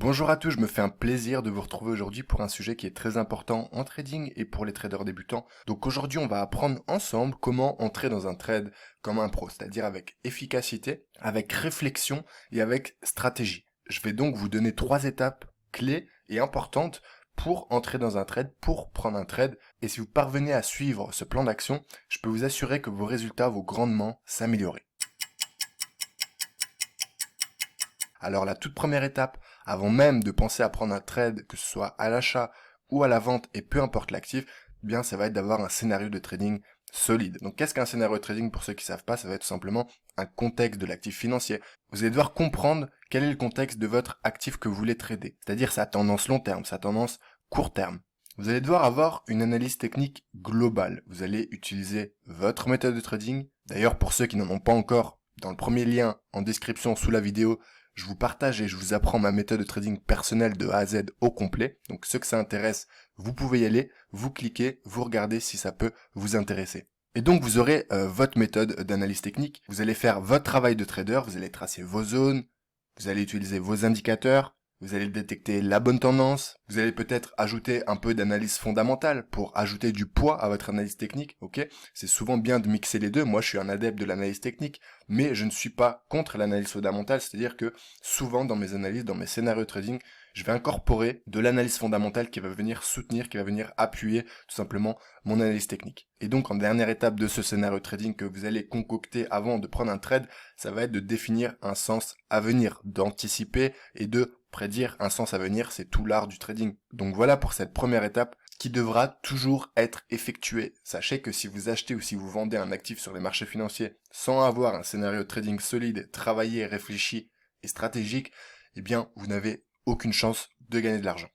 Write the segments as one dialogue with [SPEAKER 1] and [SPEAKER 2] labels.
[SPEAKER 1] Bonjour à tous, je me fais un plaisir de vous retrouver aujourd'hui pour un sujet qui est très important en trading et pour les traders débutants. Donc aujourd'hui, on va apprendre ensemble comment entrer dans un trade comme un pro, c'est-à-dire avec efficacité, avec réflexion et avec stratégie. Je vais donc vous donner 3 étapes clés et importantes pour entrer dans un trade, pour prendre un trade. Et si vous parvenez à suivre ce plan d'action, je peux vous assurer que vos résultats vont grandement s'améliorer. Alors la toute première étape, avant même de penser à prendre un trade, que ce soit à l'achat ou à la vente, et peu importe l'actif, eh bien ça va être d'avoir un scénario de trading solide. Donc qu'est-ce qu'un scénario de trading pour ceux qui ne savent pas? Ça va être tout simplement un contexte de l'actif financier. Vous allez devoir comprendre quel est le contexte de votre actif que vous voulez trader, c'est-à-dire sa tendance long terme, sa tendance court terme. Vous allez devoir avoir une analyse technique globale. Vous allez utiliser votre méthode de trading. D'ailleurs, pour ceux qui n'en ont pas encore, dans le premier lien en description sous la vidéo, je vous partage et je vous apprends ma méthode de trading personnelle de A à Z au complet. Donc ceux que ça intéresse, vous pouvez y aller, vous cliquez, vous regardez si ça peut vous intéresser. Et donc vous aurez votre méthode d'analyse technique. Vous allez faire votre travail de trader, vous allez tracer vos zones, vous allez utiliser vos indicateurs, vous allez détecter la bonne tendance, vous allez peut-être ajouter un peu d'analyse fondamentale pour ajouter du poids à votre analyse technique, ok? C'est souvent bien de mixer les deux, moi je suis un adepte de l'analyse technique, mais je ne suis pas contre l'analyse fondamentale, c'est-à-dire que souvent dans mes analyses, dans mes scénarios de trading, je vais incorporer de l'analyse fondamentale qui va venir soutenir, qui va venir appuyer tout simplement mon analyse technique. Et donc en dernière étape de ce scénario de trading que vous allez concocter avant de prendre un trade, ça va être de définir un sens à venir, d'anticiper et de prédire un sens à venir, c'est tout l'art du trading. Donc voilà pour cette première étape qui devra toujours être effectuée. Sachez que si vous achetez ou si vous vendez un actif sur les marchés financiers sans avoir un scénario de trading solide, travaillé, réfléchi et stratégique, eh bien vous n'avez aucune chance de gagner de l'argent.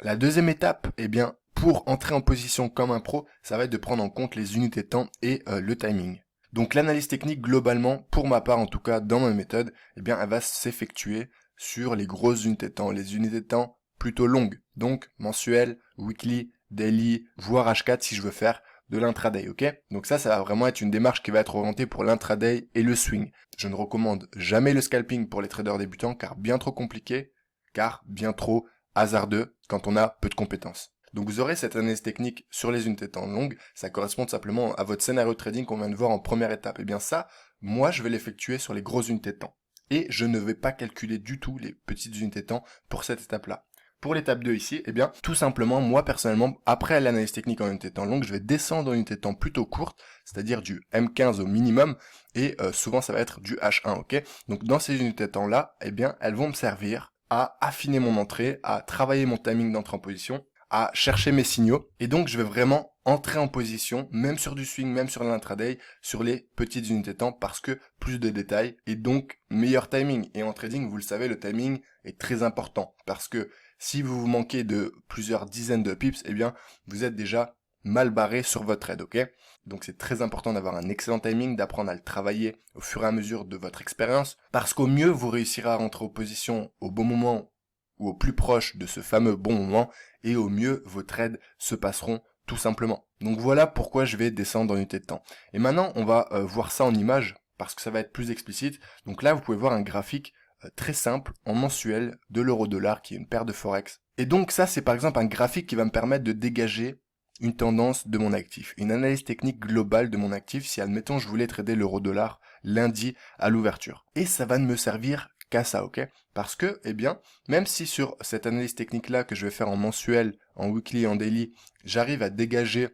[SPEAKER 1] La deuxième étape, eh bien, pour entrer en position comme un pro, ça va être de prendre en compte les unités de temps et le timing. Donc l'analyse technique, globalement, pour ma part en tout cas, dans ma méthode, eh bien, elle va s'effectuer sur les grosses unités de temps, les unités de temps plutôt longues, donc mensuelles, weekly, daily, voire H4 si je veux faire de l'intraday, ok? Donc ça va vraiment être une démarche qui va être orientée pour l'intraday et le swing. Je ne recommande jamais le scalping pour les traders débutants car bien trop compliqué, car bien trop hasardeux quand on a peu de compétences. Donc vous aurez cette analyse technique sur les unités de temps longues, ça correspond tout simplement à votre scénario de trading qu'on vient de voir en première étape. Et bien ça, moi je vais l'effectuer sur les grosses unités de temps. Et je ne vais pas calculer du tout les petites unités de temps pour cette étape-là. Pour l'étape 2 ici, eh bien, tout simplement, moi personnellement, après l'analyse technique en unité de temps longue, je vais descendre en unité de temps plutôt courte, c'est-à-dire du M15 au minimum, et souvent ça va être du H1, ok? Donc dans ces unités de temps-là, eh bien, elles vont me servir à affiner mon entrée, à travailler mon timing d'entrée en position, à chercher mes signaux, et donc je vais vraiment entrer en position, même sur du swing, même sur l'intraday, sur les petites unités de temps, parce que plus de détails, et donc meilleur timing. Et en trading, vous le savez, le timing est très important, parce que si vous vous manquez de plusieurs dizaines de pips, eh bien, vous êtes déjà mal barré sur votre trade, ok? Donc c'est très important d'avoir un excellent timing, d'apprendre à le travailler au fur et à mesure de votre expérience, parce qu'au mieux, vous réussirez à rentrer en position au bon moment ou au plus proche de ce fameux bon moment, et au mieux, vos trades se passeront tout simplement. Donc voilà pourquoi je vais descendre en unité de temps. Et maintenant, on va voir ça en image, parce que ça va être plus explicite. Donc là, vous pouvez voir un graphique très simple, en mensuel, de l'euro-dollar, qui est une paire de Forex. Et donc ça, c'est par exemple un graphique qui va me permettre de dégager une tendance de mon actif, une analyse technique globale de mon actif, si admettons je voulais trader l'euro-dollar lundi à l'ouverture. Et ça va ne me servir qu'à ça, ok? Parce que, eh bien, même si sur cette analyse technique-là que je vais faire en mensuel, en weekly, en daily, j'arrive à dégager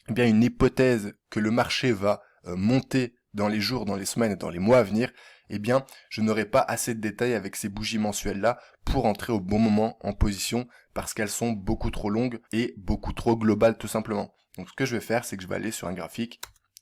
[SPEAKER 1] eh bien une hypothèse que le marché va monter dans les jours, dans les semaines et dans les mois à venir, eh bien, je n'aurai pas assez de détails avec ces bougies mensuelles-là pour entrer au bon moment en position parce qu'elles sont beaucoup trop longues et beaucoup trop globales tout simplement. Donc ce que je vais faire, c'est que je vais aller sur un graphique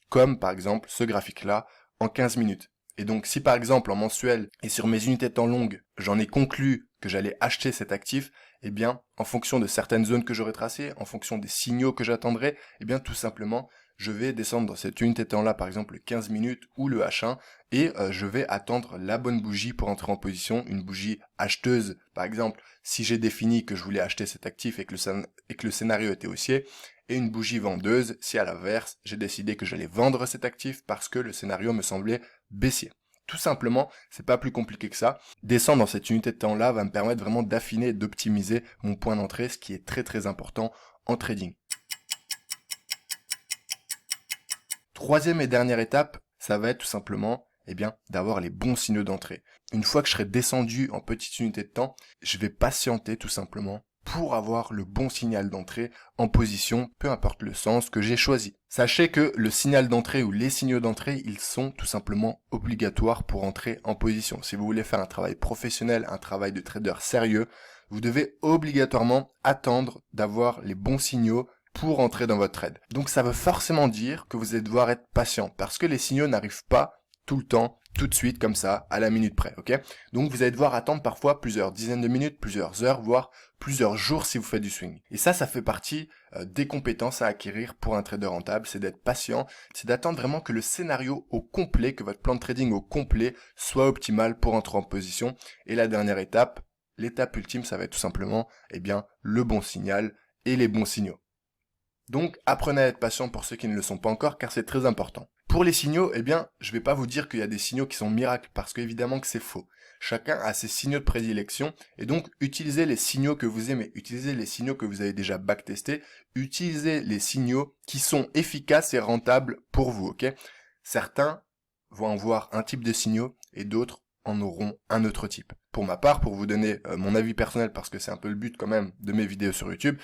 [SPEAKER 1] comme par exemple ce graphique-là en 15 minutes. Et donc si par exemple en mensuel et sur mes unités de temps longues, j'en ai conclu que j'allais acheter cet actif, eh bien en fonction de certaines zones que j'aurais tracées, en fonction des signaux que j'attendrai, eh bien tout simplement je vais descendre dans cette unité de temps là par exemple le 15 minutes ou le H1 et je vais attendre la bonne bougie pour entrer en position, une bougie acheteuse par exemple si j'ai défini que je voulais acheter cet actif et que le scénario était haussier, et une bougie vendeuse si à l'inverse j'ai décidé que j'allais vendre cet actif parce que le scénario me semblait baissier. Tout simplement, c'est pas plus compliqué que ça. Descendre dans cette unité de temps-là va me permettre vraiment d'affiner et d'optimiser mon point d'entrée, ce qui est très très important en trading. Troisième et dernière étape, ça va être tout simplement d'avoir les bons signaux d'entrée. Une fois que je serai descendu en petite unité de temps, je vais patienter tout simplement pour avoir le bon signal d'entrée en position, peu importe le sens que j'ai choisi. Sachez que le signal d'entrée ou les signaux d'entrée, ils sont tout simplement obligatoires pour entrer en position. Si vous voulez faire un travail professionnel, un travail de trader sérieux, vous devez obligatoirement attendre d'avoir les bons signaux pour entrer dans votre trade. Donc ça veut forcément dire que vous allez devoir être patient parce que les signaux n'arrivent pas tout le temps, tout de suite, comme ça, à la minute près, ok? Donc vous allez devoir attendre parfois plusieurs dizaines de minutes, plusieurs heures, voire plusieurs jours si vous faites du swing. Et ça fait partie des compétences à acquérir pour un trader rentable, c'est d'être patient, c'est d'attendre vraiment que le scénario au complet, que votre plan de trading au complet soit optimal pour entrer en position. Et la dernière étape, l'étape ultime, ça va être tout simplement, le bon signal et les bons signaux. Donc, apprenez à être patient pour ceux qui ne le sont pas encore, car c'est très important. Pour les signaux, je vais pas vous dire qu'il y a des signaux qui sont miracles, parce qu'évidemment que c'est faux. Chacun a ses signaux de prédilection, et donc, utilisez les signaux que vous aimez, utilisez les signaux que vous avez déjà backtestés, utilisez les signaux qui sont efficaces et rentables pour vous, ok? Certains vont avoir un type de signaux, et d'autres en auront un autre type. Pour ma part, pour vous donner mon avis personnel, parce que c'est un peu le but quand même de mes vidéos sur YouTube,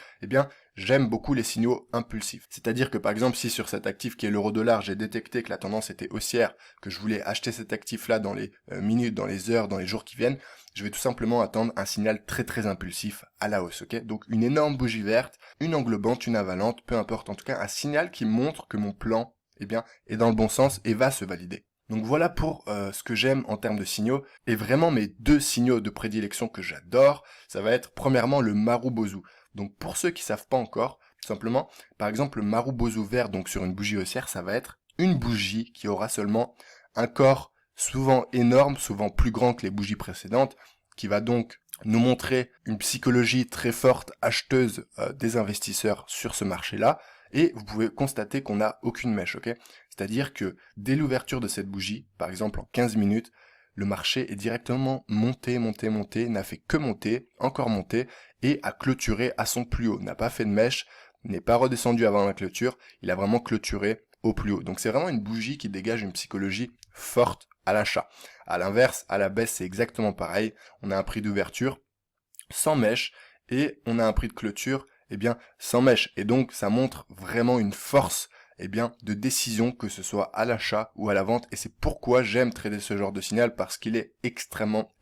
[SPEAKER 1] j'aime beaucoup les signaux impulsifs. C'est-à-dire que par exemple, si sur cet actif qui est l'euro-dollar, j'ai détecté que la tendance était haussière, que je voulais acheter cet actif-là dans les minutes, dans les heures, dans les jours qui viennent, je vais tout simplement attendre un signal très très impulsif à la hausse, ok? Donc une énorme bougie verte, une englobante, une avalante, peu importe, en tout cas un signal qui montre que mon plan, est dans le bon sens et va se valider. Donc voilà pour ce que j'aime en termes de signaux. Et vraiment mes deux signaux de prédilection que j'adore, ça va être premièrement le Marubozu. Donc pour ceux qui savent pas encore, tout simplement, par exemple le Marubozu vert, donc sur une bougie haussière, ça va être une bougie qui aura seulement un corps souvent énorme, souvent plus grand que les bougies précédentes, qui va donc nous montrer une psychologie très forte acheteuse des investisseurs sur ce marché-là. Et vous pouvez constater qu'on n'a aucune mèche, ok? C'est-à-dire que dès l'ouverture de cette bougie, par exemple en 15 minutes, le marché est directement monté, n'a fait que monter, encore monter, et a clôturé à son plus haut. N'a pas fait de mèche, n'est pas redescendu avant la clôture, il a vraiment clôturé au plus haut. Donc c'est vraiment une bougie qui dégage une psychologie forte à l'achat. À l'inverse, à la baisse, c'est exactement pareil. On a un prix d'ouverture sans mèche, et on a un prix de clôture sans mèche. Et donc, ça montre vraiment une force, de décision, que ce soit à l'achat ou à la vente. Et c'est pourquoi j'aime trader ce genre de signal, parce qu'il est extrêmement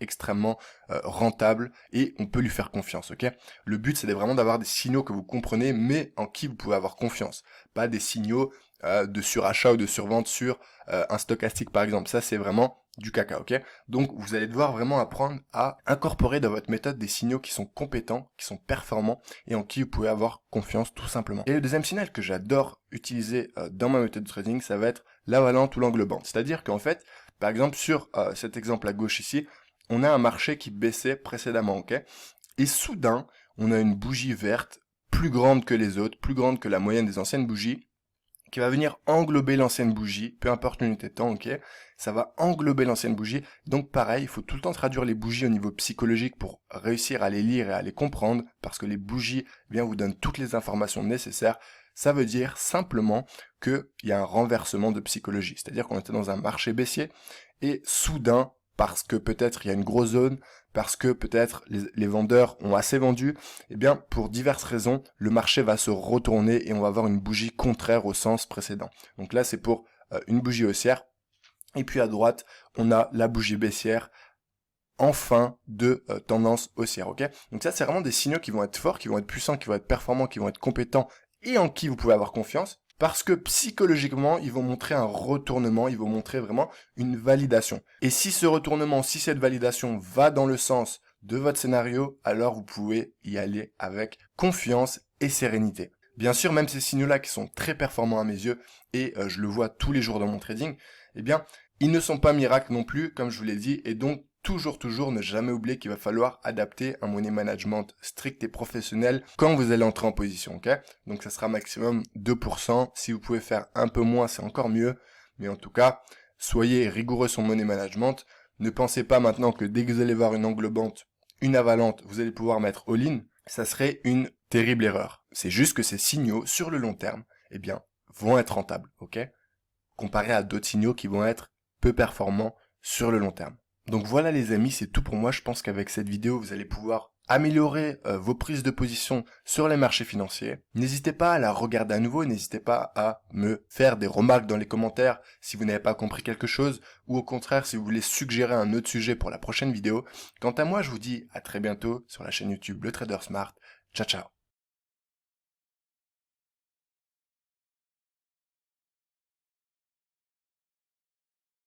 [SPEAKER 1] rentable et on peut lui faire confiance, ok? Le but, c'est vraiment d'avoir des signaux que vous comprenez, mais en qui vous pouvez avoir confiance. Pas des signaux de surachat ou de survente sur un stochastique, par exemple. Ça, c'est vraiment du caca, ok? Donc, vous allez devoir vraiment apprendre à incorporer dans votre méthode des signaux qui sont compétents, qui sont performants et en qui vous pouvez avoir confiance tout simplement. Et le deuxième signal que j'adore utiliser dans ma méthode de trading, ça va être l'avalante ou l'englobante. C'est-à-dire qu'en fait, par exemple, sur cet exemple à gauche ici, on a un marché qui baissait précédemment, ok? Et soudain, on a une bougie verte plus grande que les autres, plus grande que la moyenne des anciennes bougies, qui va venir englober l'ancienne bougie, peu importe l'unité de temps, ok? Ça va englober l'ancienne bougie. Donc pareil, il faut tout le temps traduire les bougies au niveau psychologique pour réussir à les lire et à les comprendre, parce que les bougies, vous donnent toutes les informations nécessaires. Ça veut dire simplement qu'il y a un renversement de psychologie. C'est-à-dire qu'on était dans un marché baissier, et soudain, parce que peut-être il y a une grosse zone, parce que peut-être les vendeurs ont assez vendu, pour diverses raisons, le marché va se retourner et on va avoir une bougie contraire au sens précédent. Donc là, c'est pour une bougie haussière. Et puis à droite, on a la bougie baissière en fin de tendance haussière, ok? Donc ça, c'est vraiment des signaux qui vont être forts, qui vont être puissants, qui vont être performants, qui vont être compétents et en qui vous pouvez avoir confiance. Parce que psychologiquement, ils vont montrer un retournement, ils vont montrer vraiment une validation. Et si ce retournement, si cette validation va dans le sens de votre scénario, alors vous pouvez y aller avec confiance et sérénité. Bien sûr, même ces signaux-là qui sont très performants à mes yeux, et je le vois tous les jours dans mon trading, ils ne sont pas miracles non plus, comme je vous l'ai dit, et donc toujours ne jamais oublier qu'il va falloir adapter un money management strict et professionnel quand vous allez entrer en position, ok? Donc ça sera maximum 2%, si vous pouvez faire un peu moins, c'est encore mieux, mais en tout cas, soyez rigoureux sur money management. Ne pensez pas maintenant que dès que vous allez voir une englobante, une avalante, vous allez pouvoir mettre all-in. Ça serait une terrible erreur. C'est juste que ces signaux, sur le long terme, eh bien, vont être rentables, ok? Comparé à d'autres signaux qui vont être peu performants sur le long terme. Donc voilà les amis, c'est tout pour moi. Je pense qu'avec cette vidéo, vous allez pouvoir améliorer vos prises de position sur les marchés financiers. N'hésitez pas à la regarder à nouveau, n'hésitez pas à me faire des remarques dans les commentaires si vous n'avez pas compris quelque chose, ou au contraire si vous voulez suggérer un autre sujet pour la prochaine vidéo. Quant à moi, je vous dis à très bientôt sur la chaîne YouTube Le Trader Smart. Ciao ciao.